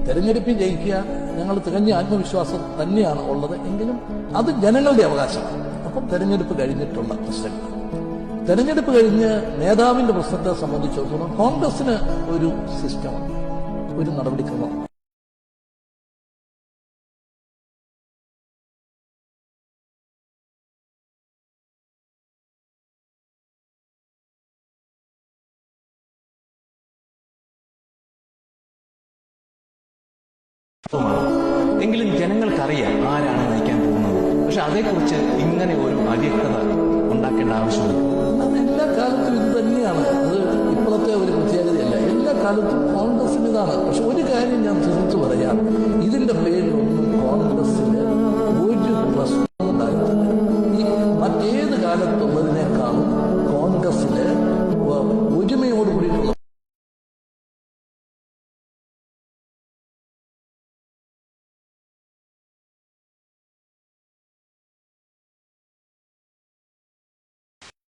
തെരഞ്ഞെടുപ്പിൽ ജയിക്കുക ഞങ്ങൾ തികഞ്ഞ ആത്മവിശ്വാസം തന്നെയാണ് ഉള്ളത്. എങ്കിലും അത് ജനങ്ങളുടെ അവകാശമാണ്. അപ്പം തെരഞ്ഞെടുപ്പ് കഴിഞ്ഞിട്ടുള്ള പ്രശ്നങ്ങൾ, തെരഞ്ഞെടുപ്പ് കഴിഞ്ഞ് നേതാവിന്റെ പ്രശ്നത്തെ സംബന്ധിച്ചിടത്തോളം കോൺഗ്രസിന് ഒരു സിസ്റ്റമുണ്ട്, ഒരു നടപടിക്രമം. എങ്കിലും ജനങ്ങൾക്കറിയാം ആരാണ് നയിക്കാൻ പോകുന്നത്. പക്ഷെ അതേക്കുറിച്ച് ഇങ്ങനെ ഒരു അവ്യക്തത ഉണ്ടാക്കേണ്ട ആവശ്യമില്ല. എല്ലാ കാലത്തും ഇത് തന്നെയാണ്. അത് ഇപ്പോഴത്തെ ഒരു പ്രത്യേകതയല്ല. എല്ലാ കാലത്തും കോൺഗ്രസിന് ഇതാണ്. പക്ഷെ ഒരു കാര്യം ഞാൻ തീർത്തു പറയാം, ഇതിന്റെ പേരിലൊന്നും കോൺഗ്രസിന്